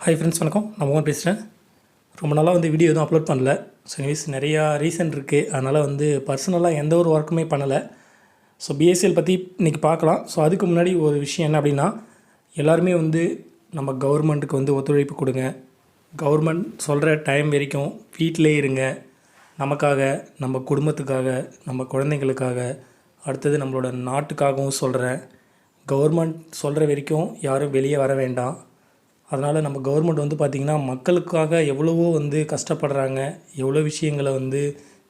Hi friends, வணக்கம். நான் மோகன் பேசுகிறேன். ரொம்ப நாளாக வீடியோ எதுவும் அப்லோட் பண்ணல. ஸோ நியூஸ் நிறையா ரீசன் இருக்குது. அதனால் பர்சனலாக எந்த ஒரு ஒர்க்குமே பண்ணலை. ஸோ பிஎஸ்சிஎல் பற்றி இன்றைக்கி பார்க்கலாம். ஸோ அதுக்கு முன்னாடி ஒரு விஷயம் என்ன அப்படின்னா, எல்லாருமே நம்ம கவர்மெண்ட்டுக்கு ஒத்துழைப்பு கொடுங்க. கவர்மெண்ட் சொல்கிற டைம் வரைக்கும் வீட்டிலே இருங்க. நமக்காக, நம்ம குடும்பத்துக்காக, நம்ம குழந்தைங்களுக்காக, அடுத்தது நம்மளோட நாட்டுக்காகவும் சொல்கிறேன். கவர்மெண்ட் சொல்கிற வரைக்கும் யாரும் வெளியே வர வேண்டாம். அதனால் நம்ம கவர்மெண்ட் பார்த்திங்கன்னா மக்களுக்காக எவ்வளவோ கஷ்டப்படுறாங்க. எவ்வளோ விஷயங்களை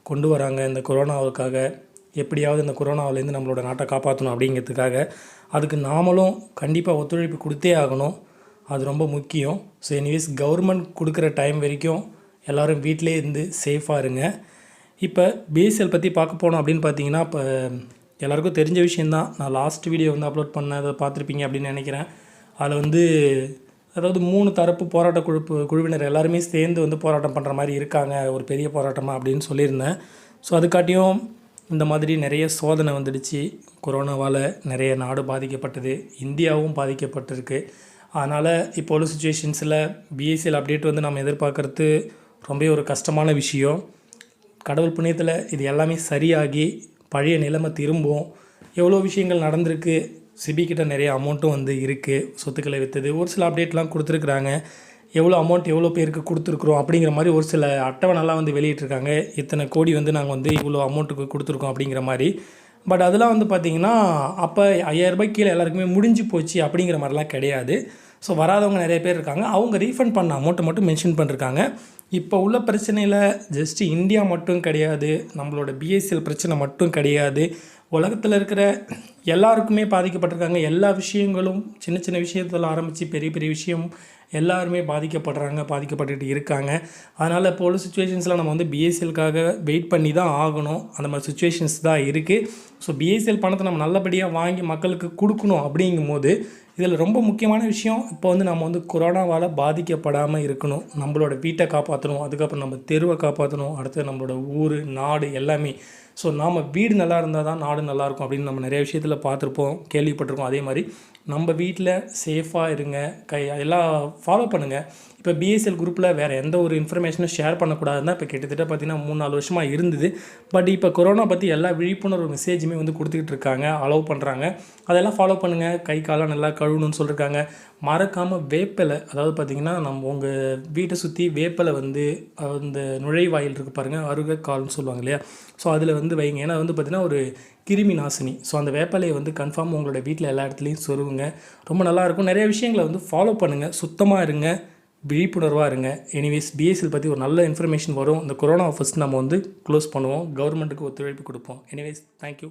கொண்டு வராங்க. இந்த கொரோனாவுக்காக எப்படியாவது இந்த கொரோனாவிலேருந்து நம்மளோட நாட்டை காப்பாற்றணும் அப்படிங்கிறதுக்காக. அதுக்கு நாமளும் கண்டிப்பாக ஒத்துழைப்பு கொடுத்தே ஆகணும். அது ரொம்ப முக்கியம். ஸோ எனிவேஸ் கவர்மெண்ட் கொடுக்குற டைம் வரைக்கும் எல்லோரும் வீட்டிலே இருந்து சேஃபாக இருங்க. இப்போ பிஎஸ்சிஎல் பற்றி பார்க்க போனோம் அப்படின்னு பார்த்தீங்கன்னா, இப்போ எல்லாேருக்கும் தெரிஞ்ச விஷயந்தான். நான் லாஸ்ட் வீடியோ அப்லோட் பண்ண அதை பார்த்துருப்பீங்க அப்படின்னு நினைக்கிறேன். அதில் அதாவது 3 தரப்பு போராட்ட குழுவினர் எல்லாருமே சேர்ந்து போராட்டம் பண்ணுற மாதிரி இருக்காங்க, ஒரு பெரிய போராட்டமாக அப்படின்னு சொல்லியிருந்தேன். ஸோ அதுக்காட்டியும் இந்த மாதிரி நிறைய சோதனை வந்துடுச்சு. கொரோனாவால் நிறைய நாடு பாதிக்கப்பட்டது, இந்தியாவும் பாதிக்கப்பட்டிருக்கு. அதனால் இப்போ உள்ள சுச்சுவேஷன்ஸில் பிஎஸ்சிஎல் அப்டேட் நம்ம எதிர்பார்க்குறது ரொம்ப ஒரு கஷ்டமான விஷயம். கடவுள் புண்ணியத்தில் இது எல்லாமே சரியாகி பழைய நிலைமை திரும்பும். எவ்வளோ விஷயங்கள் நடந்திருக்கு. சிபிக்கிட்ட நிறைய அமௌண்ட்டும் இருக்குது. சொத்துக்களை விற்றது ஒரு சில அப்டேட்லாம் கொடுத்துருக்குறாங்க. எவ்வளோ அமௌண்ட் எவ்வளோ பேருக்கு கொடுத்துருக்குறோம் அப்படிங்கிற மாதிரி ஒரு சில அட்டவணைலாம் வெளியிட்டிருக்காங்க. இத்தனை கோடி நாங்கள் இவ்வளோ அமௌண்ட்டுக்கு கொடுத்துருக்கோம் அப்படிங்கிற மாதிரி. பட் அதெல்லாம் பார்த்திங்கன்னா அப்போ 5000 ரூபாய் கீழே எல்லாருக்குமே முடிஞ்சு போச்சு அப்படிங்கிற மாதிரிலாம் கிடையாது. ஸோ வராதவங்க நிறைய பேர் இருக்காங்க. அவங்க ரீஃபண்ட் பண்ண அமௌண்ட்டை மட்டும் மென்ஷன் பண்ணிருக்காங்க. இப்போ உள்ள பிரச்சனையில் ஜஸ்ட்டு இந்தியா மட்டும் கிடையாது, நம்மளோட பிஎஸ்சிஎல் பிரச்சனை மட்டும் கிடையாது. உலகத்தில் இருக்கிற எல்லாருக்குமே பாதிக்கப்பட்டிருக்காங்க. எல்லா விஷயங்களும் சின்ன சின்ன விஷயத்தில் ஆரம்பித்து பெரிய பெரிய விஷயம் எல்லாருமே பாதிக்கப்பட்டுக்கிட்டு இருக்காங்க. அதனால் இப்போ உள்ள சுச்சுவேஷன்ஸில் நம்ம பிஎஸ்சிஎலுக்காக வெயிட் பண்ணி தான் ஆகணும். அந்த மாதிரி சுச்சுவேஷன்ஸ் தான் இருக்குது. ஸோ பிஎஸ்சிஎல் பணத்தை நம்ம நல்லபடியாக வாங்கி மக்களுக்கு கொடுக்கணும். அப்படிங்கும்போது இதில் ரொம்ப முக்கியமான விஷயம், இப்போ நம்ம கொரோனாவால் பாதிக்கப்படாமல் இருக்கணும். நம்மளோட வீட்டை காப்பாற்றணும், அதுக்கப்புறம் நம்ம தெருவை காப்பாற்றணும், அடுத்து நம்மளோட ஊர் நாடு எல்லாமே. ஸோ நாம் வீடு நல்லா இருந்தால் தான் நாடு நல்லாயிருக்கும் அப்படின்னு நம்ம நிறைய விஷயத்தில் பார்த்துருப்போம், கேள்விப்பட்டிருக்கோம். அதே மாதிரி நம்ம வீட்டில் சேஃபாக இருங்க, எல்லாம் ஃபாலோ பண்ணுங்கள். இப்போ பிஎஸ்சிஎல் குரூப்பில் வேறு எந்த ஒரு இன்ஃபர்மேஷனும் ஷேர் பண்ணக்கூடாதுன்னா இப்போ கிட்டத்தட்ட பார்த்திங்கன்னா 3-4 வருஷமாக இருந்தது. பட் இப்போ கொரோனா பற்றி எல்லா விழிப்புணர்வு மெசேஜுமே கொடுத்துக்கிட்டு இருக்காங்க, அலோவ் பண்ணுறாங்க. அதெல்லாம் ஃபாலோ பண்ணுங்கள். கை காலம் நல்லா கழுவணும்னு சொல்லியிருக்காங்க. மறக்காமல் வேப்பிலை, அதாவது பார்த்திங்கன்னா நம்ம உங்கள் வீட்டை சுற்றி வேப்பிலை அந்த நுழைவாயில் இருக்குது பாருங்கள், அருகக்கால்னு சொல்லுவாங்க இல்லையா. ஸோ அதில் வைங்க. ஏன்னா பார்த்திங்கன்னா ஒரு கிருமி நாசினி. ஸோ அந்த வேப்பிலையை கன்ஃபார்ம் உங்களோட வீட்டில் எல்லா இடத்துலையும் சொருவுங்க. ரொம்ப நல்லாயிருக்கும். நிறைய விஷயங்களை ஃபாலோ பண்ணுங்கள். சுத்தமாக இருங்க, விழிப்புணர்வாக இருங்க. எனிவேஸ் பிஎஸ்சிஎல் பற்றி ஒரு நல்ல இன்ஃபர்மேஷன் வரும். இந்த கொரோனா ஃபஸ்ட் நம்ம க்ளோஸ் பண்ணுவோம். கவர்மெண்ட்டுக்கு ஒத்துழைப்பு கொடுப்போம். Anyways thank you.